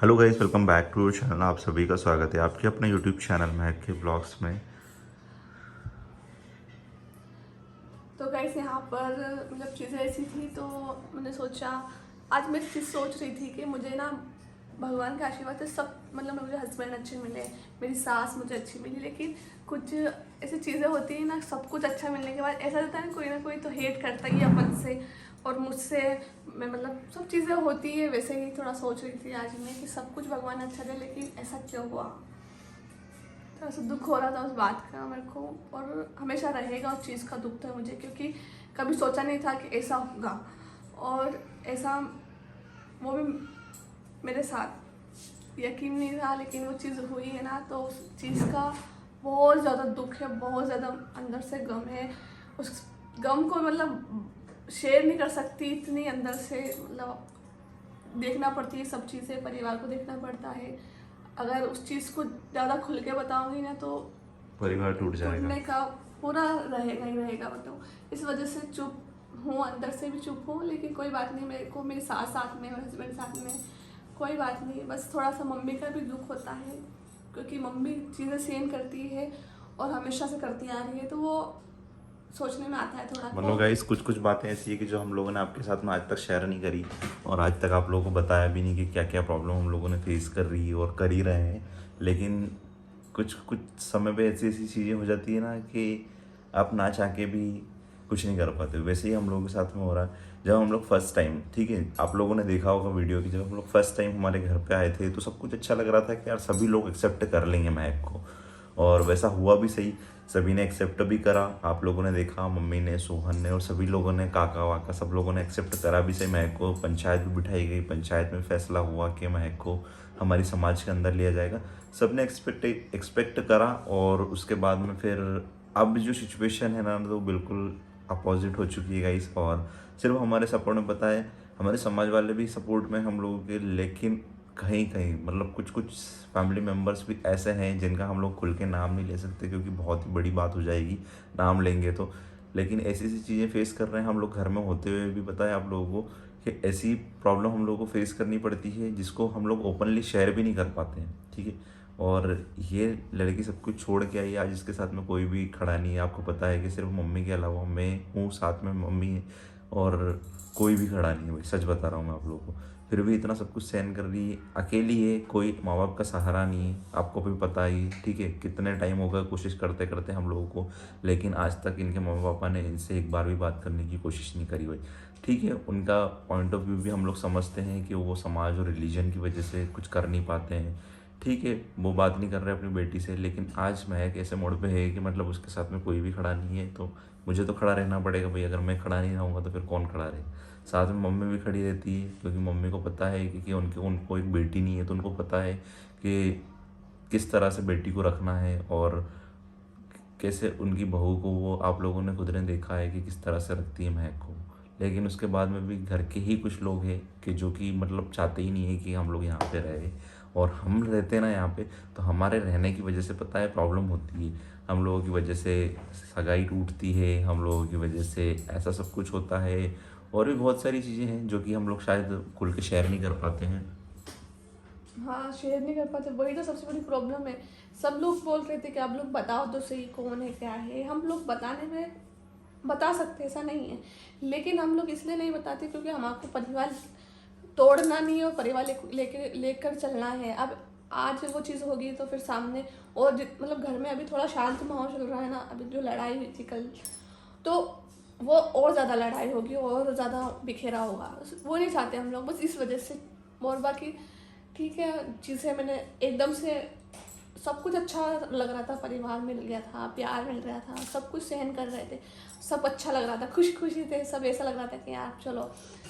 Hello guys, welcome back to your channel. आप सभी का स्वागत है आपके अपने यूट्यूब चैनल महक के ब्लॉग्स में। तो गाइस यहाँ पर मतलब चीज़ें ऐसी थी तो मैंने सोचा, आज मैं चीज़ सोच रही थी कि मुझे ना भगवान का आशीर्वाद से सब मतलब मुझे हस्बैंड अच्छे मिले, मेरी सास मुझे अच्छी मिली, लेकिन कुछ ऐसी चीज़ें होती हैं ना, सब कुछ अच्छा मिलने के बाद ऐसा रहता है ना कोई तो हेट करता ही है अपन से और मुझसे। मैं मतलब सब चीज़ें होती है, वैसे ही थोड़ा सोच रही थी आज मैं कि सब कुछ भगवान अच्छा दे, लेकिन ऐसा क्यों हुआ। थोड़ा सा दुख हो रहा था उस बात का मेरे को, और हमेशा रहेगा उस चीज़ का दुख था मुझे, क्योंकि कभी सोचा नहीं था कि ऐसा होगा और ऐसा वो भी मेरे साथ यकीन नहीं था, लेकिन वो चीज़ हुई है ना, तो उस चीज़ का बहुत ज़्यादा दुख है, बहुत ज़्यादा अंदर से गम है। उस गम को मतलब शेयर नहीं कर सकती, इतनी अंदर से मतलब देखना पड़ती है सब चीज़ें, परिवार को देखना पड़ता है। अगर उस चीज़ को ज़्यादा खुल के बताऊंगी ना तो परिवार टूट जाएगा। टूटने का पूरा रहेगा ही रहेगा, बताओ। इस वजह से चुप हूँ, अंदर से भी चुप हूँ, लेकिन कोई बात नहीं, मेरे को मेरी सास साथ में, मेरे हस्बैंड साथ में, कोई बात नहीं। बस थोड़ा सा मम्मी का भी दुख होता है, क्योंकि मम्मी चीज़ें सहन करती है और हमेशा से करती आ रही है, तो वो सोचने में आता है थोड़ा मतलब गाइस, कुछ कुछ बातें ऐसी है कि जो हम लोगों ने आपके साथ में आज तक शेयर नहीं करी और आज तक आप लोगों को बताया भी नहीं कि क्या क्या प्रॉब्लम हम लोगों ने फेस कर रही है और कर ही रहे हैं। लेकिन कुछ कुछ समय पे ऐसी ऐसी चीज़ें हो जाती है ना कि आप ना चाह के भी कुछ नहीं कर पाते। वैसे ही हम लोगों के साथ में हो रहा है। जब हम लोग फर्स्ट टाइम, ठीक है, आप लोगों ने देखा होगा वीडियो की, जब हम लोग फर्स्ट टाइम हमारे घर पे आए थे तो सब कुछ अच्छा लग रहा था कि यार सभी लोग एक्सेप्ट कर लेंगे महक को, और वैसा हुआ भी सही। सभी ने एक्सेप्ट भी करा। आप लोगों ने देखा, मम्मी ने, सोहन ने और सभी लोगों ने, काका वाका, सब लोगों ने एक्सेप्ट करा भी सही महक को। पंचायत भी बिठाई गई, पंचायत में फैसला हुआ कि महक को हमारी समाज के अंदर लिया जाएगा। सब ने एक्सपेक्ट करा और उसके बाद में फिर अब जो सिचुएशन है ना, तो बिल्कुल अपोजिट हो चुकी है गाइस। और सिर्फ हमारे सपोर्ट में, पता है, हमारे समाज वाले भी सपोर्ट में हम लोगों के, लेकिन कहीं कहीं मतलब कुछ कुछ फैमिली मेम्बर्स भी ऐसे हैं जिनका हम लोग खुल के नाम नहीं ले सकते, क्योंकि बहुत ही बड़ी बात हो जाएगी नाम लेंगे तो। लेकिन ऐसी ऐसी चीज़ें फेस कर रहे हैं हम लोग घर में होते हुए भी। पता है आप लोगों को कि ऐसी प्रॉब्लम हम लोगों को फेस करनी पड़ती है जिसको हम लोग ओपनली शेयर भी नहीं कर पाते हैं, ठीक है। और ये लड़की सब कुछ छोड़ के आई, आज इसके साथ में कोई भी खड़ा नहीं है। आपको पता है कि सिर्फ मम्मी के अलावा मैं हूँ, साथ में मम्मी है, और कोई भी खड़ा नहीं है भाई, सच बता रहा हूँ मैं आप लोगों को। फिर भी इतना सब कुछ सहन कर रही है, अकेली है, कोई माँ बाप का सहारा नहीं है। आपको भी पता ही, ठीक है, कितने टाइम हो गया कोशिश करते करते हम लोगों को, लेकिन आज तक इनके मम्मी पापा ने इनसे एक बार भी बात करने की कोशिश नहीं करी भाई। ठीक है, उनका पॉइंट ऑफ व्यू भी हम लोग समझते हैं कि वो समाज और रिलीजन की वजह से कुछ कर नहीं पाते हैं, ठीक है, वो बात नहीं कर रहे अपनी बेटी से। लेकिन आज महक ऐसे मोड़ पे है कि मतलब उसके साथ में कोई भी खड़ा नहीं है, तो मुझे तो खड़ा रहना पड़ेगा भाई। अगर मैं खड़ा नहीं रहूँगा तो फिर कौन खड़ा रहे। साथ में मम्मी भी खड़ी रहती है, क्योंकि मम्मी को पता है कि उनको एक बेटी नहीं है, तो उनको पता है कि किस तरह से बेटी को रखना है और कैसे उनकी बहू को, वो आप लोगों ने खुद ने देखा है कि किस तरह से रखती है महक को। लेकिन उसके बाद में भी घर के ही कुछ लोग हैं कि जो कि मतलब चाहते ही नहीं है कि हम लोग यहाँ पे रहे। और हम रहते हैं ना यहाँ पे, तो हमारे रहने की वजह से पता है प्रॉब्लम होती है। हम लोगों की वजह से सगाई टूटती है, हम लोगों की वजह से ऐसा सब कुछ होता है, और भी बहुत सारी चीज़ें हैं जो कि हम लोग शायद खुल के शेयर नहीं कर पाते हैं। हाँ, शेयर नहीं कर पाते, वही तो सबसे बड़ी प्रॉब्लम है। सब लोग बोल रहे थे कि आप लोग बताओ तो सही कौन है क्या है। हम लोग बताने में बता सकते, ऐसा नहीं है, लेकिन हम लोग इसलिए नहीं बताते क्योंकि हमारे परिवार तोड़ना नहीं है और परिवार लेकर चलना है। अब आज वो चीज़ होगी तो फिर सामने और मतलब घर में अभी थोड़ा शांत माहौल चल रहा है ना, अभी जो लड़ाई हुई थी कल, तो वो और ज़्यादा लड़ाई होगी और ज़्यादा बिखेरा होगा, वो नहीं चाहते हम लोग, बस इस वजह से। और बाकी ठीक है, चीज़ें मैंने एकदम से सब कुछ अच्छा लग रहा था, परिवार मिल गया था, प्यार मिल रहा था, सब कुछ सहन कर रहे थे, सब अच्छा लग रहा था, खुशी थे सब, ऐसा लग रहा था कि यार चलो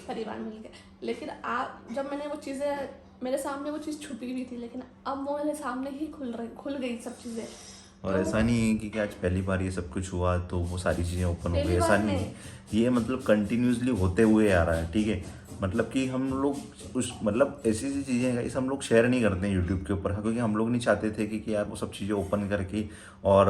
परिवार मिल गया। लेकिन आप जब मैंने वो चीज़ें, मेरे सामने वो चीज़ छुपी हुई थी, लेकिन अब वो मेरे सामने ही खुल गई सब चीज़ें। और तो ऐसा नहीं है कि आज पहली बार ये सब कुछ हुआ तो वो सारी चीज़ें ओपन हो गई, पहली ऐसा बार नहीं नहीं। है। ये मतलब कंटिन्यूसली होते हुए आ रहा है, ठीक है। मतलब कि हम लोग उस मतलब ऐसी ऐसी चीज़ें हैं, इस हम लोग शेयर नहीं करते हैं यूट्यूब के ऊपर, क्योंकि हम लोग नहीं चाहते थे कि यार वो सब चीज़ें ओपन करके और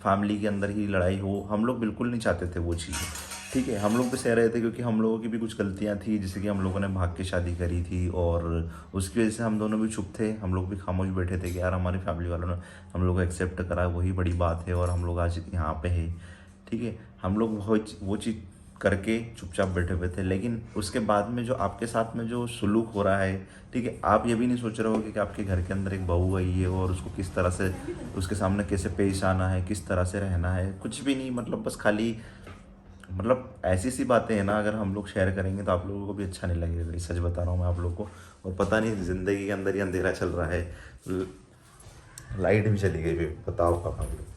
फैमिली के अंदर ही लड़ाई हो। हम लोग बिल्कुल नहीं चाहते थे वो चीज़ें। ठीक है, हम लोग भी सह रहे थे क्योंकि हम लोगों की भी कुछ गलतियां थी, जैसे कि हम लोगों ने भाग के शादी करी थी और उसकी वजह से हम दोनों भी चुप थे। हम लोग भी खामोश बैठे थे कि यार हमारी फैमिली वालों ने हम लोग को एक्सेप्ट करा, वही बड़ी बात है और हम लोग आज यहाँ पे है। ठीक है, हम लोग वो चीज़ करके चुपचाप बैठे हुए थे। लेकिन उसके बाद में जो आपके साथ में जो सुलूक हो रहा है, ठीक है, आप ये भी नहीं सोच रहे हो कि आपके घर के अंदर एक बहू आई है और उसको किस तरह से उसके सामने कैसे पेश आना है, किस तरह से रहना है, कुछ भी नहीं। मतलब बस खाली मतलब ऐसी सी बातें हैं ना, अगर हम लोग शेयर करेंगे तो आप लोगों को भी अच्छा नहीं लगेगा। सच बता रहा हूँ मैं आप लोगों को। और पता नहीं ज़िंदगी के अंदर ही अंधेरा चल रहा है, लाइट भी चली गई, बताओ आप लोग।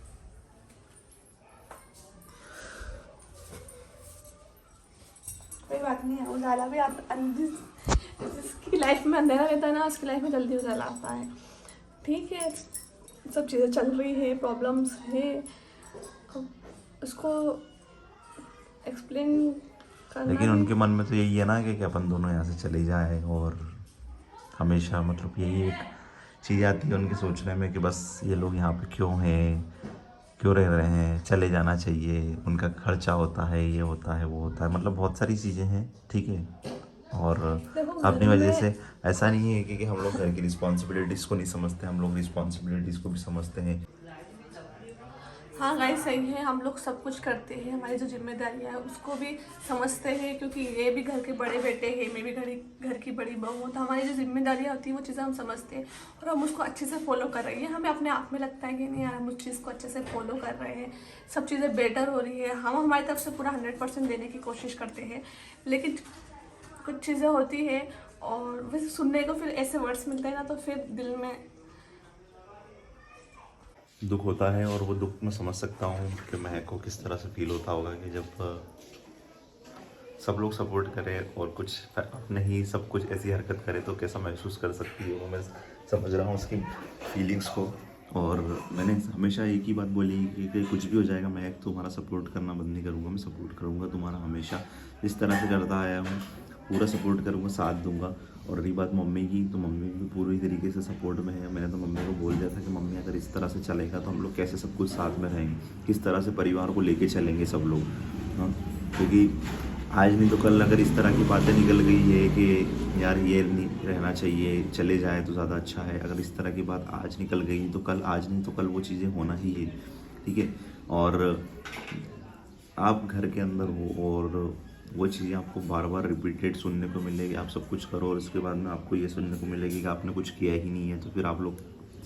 कोई बात नहीं है, उजाला भी आप जिसकी लाइफ में अंधेरा रहता है ना, उसकी लाइफ में जल्दी उजाला आता है। ठीक है, सब चीज़ें चल रही है, प्रॉब्लम्स है, उसको एक्सप्लेन करना लेकिन भी। उनके मन में तो यही है ना कि अपन दोनों यहाँ से चले जाएं, और हमेशा मतलब यही एक चीज़ आती है उनके सोचने में कि बस ये लोग यहाँ पे क्यों हैं, क्यों रह रहे हैं, चले जाना चाहिए, उनका खर्चा होता है, ये होता है, वो होता है, मतलब बहुत सारी चीज़ें हैं। ठीक है, और देखो अपनी घर वजह में से ऐसा नहीं है कि हम लोग घर की रिस्पॉन्सिबिलिटीज़ को नहीं समझते, हम लोग रिस्पॉन्सिबिलिटीज़ को भी समझते हैं। हाँ गाइस, सही है, हम लोग सब कुछ करते हैं, हमारी जो जिम्मेदारी है उसको भी समझते हैं, क्योंकि ये भी घर के बड़े बेटे हैं, मैं भी घर की बड़ी बहू हूँ, तो हमारी जो जिम्मेदारियाँ होती है वो चीज़ें हम समझते हैं और हम उसको अच्छे से फॉलो कर रहे हैं। हमें अपने आप में लगता है कि नहीं यार, हम उस चीज़ को अच्छे से फॉलो कर रहे हैं, सब चीज़ें बेटर हो रही है, हम हमारी तरफ से पूरा 100% देने की कोशिश करते हैं। लेकिन कुछ चीज़ें होती है और वैसे सुनने को फिर ऐसे वर्ड्स मिलते हैं ना, तो फिर दिल में दुख होता है। और वो दुख मैं समझ सकता हूँ कि महक को किस तरह से फील होता होगा कि जब सब लोग सपोर्ट करें और कुछ अपने ही सब कुछ ऐसी हरकत करे तो कैसा महसूस कर सकती है वो। मैं समझ रहा हूँ उसकी फीलिंग्स को। और मैंने हमेशा एक ही बात बोली कि कुछ भी हो जाएगा महक, तुम्हारा सपोर्ट करना बंद नहीं करूँगा, मैं सपोर्ट करूँगा तुम्हारा हमेशा, इस तरह से करता आया हूँ, पूरा सपोर्ट करूँगा, साथ दूंगा। और रही बात मम्मी की, तो मम्मी भी पूरी तरीके से सपोर्ट में है। मैंने तो मम्मी को बोल दिया था कि मम्मी अगर इस तरह से चलेगा तो हम लोग कैसे सब कुछ साथ में रहेंगे, किस तरह से परिवार को लेके चलेंगे सब लोग। हाँ, क्योंकि आज नहीं तो कल अगर इस तरह की बातें निकल गई है कि यार ये नहीं रहना चाहिए, चले जाए तो ज़्यादा अच्छा है, अगर इस तरह की बात आज निकल गई तो कल, आज नहीं तो कल वो चीज़ें होना ही है। ठीक है, और आप घर के अंदर हो और वो चीज़ें आपको बार बार रिपीटेड सुनने को मिलेगी। आप सब कुछ करो और उसके बाद में आपको ये सुनने को मिलेगी कि आपने कुछ किया ही नहीं है, तो फिर आप लोग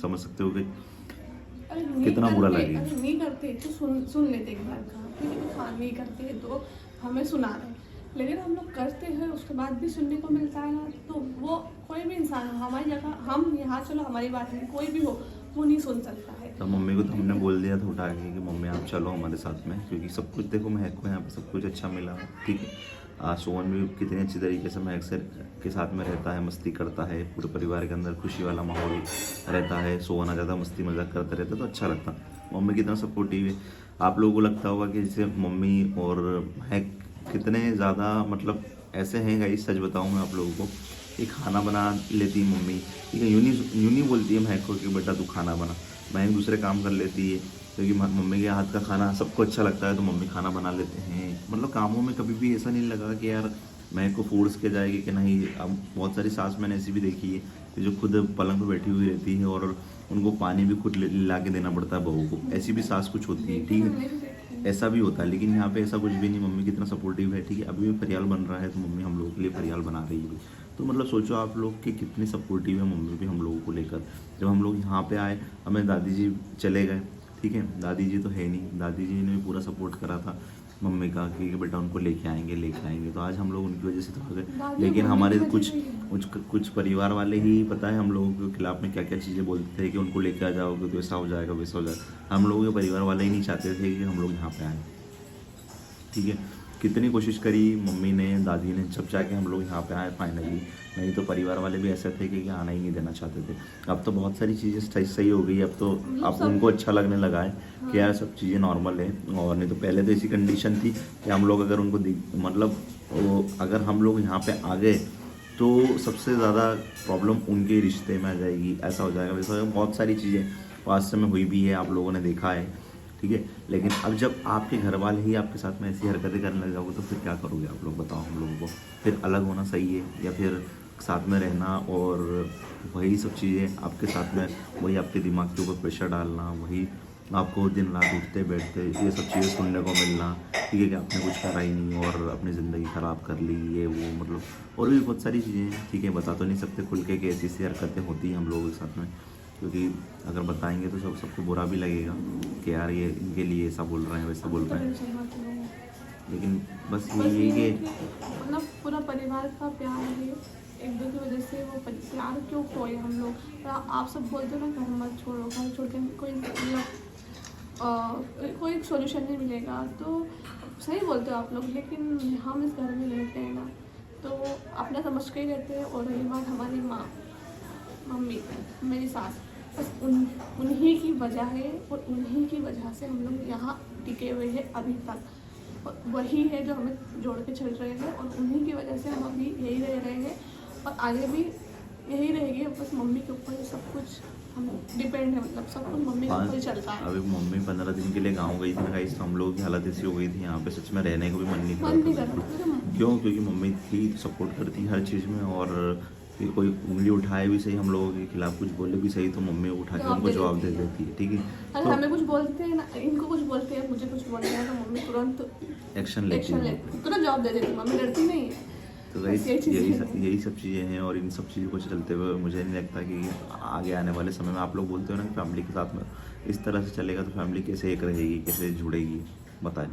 समझ सकते हो कि कितना बुरा लगेगा। अरे नहीं करते तो सुन लेते एक बार का, ठीक है, हाँ नहीं करते तो हमें सुना रहे, लेकिन हम लोग करते हैं उसके बाद भी सुनने को मिलता है ना, तो वो कोई भी इंसान हो हमारी जगह, हम यहाँ चलो हमारी बात नहीं, कोई भी हो वो नहीं सुन सकता है। तो मम्मी को तो हमने बोल दिया था उठा के कि मम्मी आप चलो हमारे साथ में, क्योंकि सब कुछ देखो महक को यहाँ पे सब कुछ अच्छा मिला। ठीक है, आज सोहन भी कितने अच्छी तरीके से महक से के साथ में रहता है, मस्ती करता है, पूरे परिवार के अंदर खुशी वाला माहौल रहता है, सोहन आ जाता, मस्ती मजाक करता रहता, तो अच्छा लगता। मम्मी कितना सपोर्टिव है। आप लोगों को लगता होगा कि जैसे मम्मी और महक कितने ज़्यादा मतलब ऐसे हैं गाइस। सच बताऊँ मैं आप लोगों को, ये खाना बना लेती है मम्मी, ठीक है, यूं नहीं बोलती है महक को कि बेटा तू खाना बना, महक दूसरे काम कर लेती है, क्योंकि मम्मी के हाथ का खाना सबको अच्छा लगता है, तो मम्मी खाना बना लेते हैं। मतलब कामों में कभी भी ऐसा नहीं लगा कि यार महक को फोर्स के जाएगी कि नहीं। अब बहुत सारी सास मैंने ऐसी भी देखी है कि जो खुद पलंग पर बैठी हुई रहती है और उनको पानी भी खुद ला के देना पड़ता है बहू को, ऐसी भी सास कुछ होती है। ठीक है, ऐसा भी होता है, लेकिन यहाँ पे ऐसा कुछ भी नहीं। मम्मी कितना सपोर्टिव है। ठीक है, अभी भी फरियाल बन रहा है तो मम्मी हम लोगों के लिए फरियाल बना रही है। तो मतलब सोचो आप लोग कि कितनी सपोर्टिव है मम्मी भी हम लोगों को लेकर। जब हम लोग यहाँ पे आए, हमें दादी जी चले गए, ठीक है, दादी जी तो है नहीं, दादी जी ने भी पूरा सपोर्ट करा था मम्मी का कि बेटा उनको लेके आएंगे, तो आज हम लोग उनकी वजह से तो आ गए। लेकिन हमारे कुछ परिवार वाले ही पता है हम लोगों के खिलाफ में क्या क्या चीज़ें बोलते थे कि उनको लेके आ जाओगे तो ऐसा हो जाएगा, वैसा हो जाएगा। हम लोगों के परिवार वाले ही नहीं चाहते थे कि हम लोग यहाँ पे आए। ठीक है, कितनी कोशिश करी मम्मी ने, दादी ने, जब जाके हम लोग यहाँ पे आए फाइनली। नहीं तो परिवार वाले भी ऐसे थे कि आना ही नहीं देना चाहते थे। अब तो बहुत सारी चीज़ें सही हो गई, अब तो अब उनको अच्छा लगने लगा है कि यार सब चीज़ें नॉर्मल है। और नहीं तो पहले तो ऐसी कंडीशन थी कि हम लोग अगर उनको मतलब अगर हम लोग यहाँ पे आ गए तो सबसे ज़्यादा प्रॉब्लम उनके रिश्ते में आ जाएगी, ऐसा हो जाएगा, वैसा हो जाएगा। बहुत सारी चीज़ें पास में हुई भी है, आप लोगों ने देखा है। ठीक है। लेकिन अब जब आपके घर वाले ही आपके साथ में ऐसी हरकतें करने लग जाओगे तो फिर क्या करोगे आप लोग, बताओ हम लोगों को। फिर अलग होना सही है या फिर साथ में रहना और वही सब चीज़ें आपके साथ में, वही आपके दिमाग के ऊपर प्रेशर डालना, वही आपको दिन रात उठते बैठते ये सब चीज़ें सुनने को मिलना, ठीक है, कि आपने कुछ करा ही नहीं और अपनी ज़िंदगी ख़राब कर ली, ये वो मतलब और भी बहुत सारी चीज़ें हैं, ठीक है। बता तो नहीं सकते खुल के कि ऐसी ऐसी हरकतें होती हैं हम लोगों के साथ में, क्योंकि अगर बताएंगे तो सबको बुरा भी लगेगा कि यार ये इनके लिए ऐसा बोल रहे हैं वैसा बोल रहे हैं। लेकिन बस यही है कि मतलब पूरा परिवार का प्यार है, एक दूसरे की वजह से वो प्यार क्यों खोए हम लोग। आप सब बोलते हो ना घर मत छोड़ो, घर छोड़ के कोई मतलब कोई सोल्यूशन नहीं मिलेगा, तो सही बोलते हो आप लोग। लेकिन हम इस घर में रहते हैं ना, तो अपना समझ के ही रहते हैं। और रही बात हमारी मम्मी, मेरी सास, बस उन्हीं की वजह है और उन्हीं की वजह से हम लोग यहाँ टिके हुए हैं अभी तक। और वही है जो हमें जोड़ के चल रहे हैं और उन्हीं की वजह से हम अभी यही रह रहे हैं और आगे भी यही रहेगी। बस मम्मी के ऊपर सब कुछ हम डिपेंड है, मतलब सब कुछ मम्मी के ऊपर ही चलता है। अभी मम्मी 15 दिन के लिए गाँव गई थी ना गाइस, तो हम लोगों की हालत ऐसी हो गई थी यहाँ पे, सच में रहने को भी मन नहीं मन नहीं कर कर रहा रहा। था। क्यों? क्योंकि मम्मी थी, सपोर्ट करती हर चीज़ में, और फिर कोई उंगली उठाए भी सही, हम लोगों के खिलाफ कुछ बोले भी सही, तो मम्मी उठा के उनको जवाब दे देती है, ठीक है। अगर हमें कुछ बोलते हैं ना, इनको कुछ बोलते हैं, मुझे कुछ बोलते हैं, तो मम्मी तुरंत एक्शन लेती है, तुरंत जवाब दे देती, मम्मी डरती नहीं है। तो गाइस यही सब चीज़ें हैं। और इन सब चीज़ों को चलते हुए मुझे नहीं लगता कि आगे आने वाले समय में, आप लोग बोलते हो ना कि फैमिली के साथ में इस तरह से चलेगा तो फैमिली कैसे एक रहेगी, कैसे जुड़ेगी, बताएं।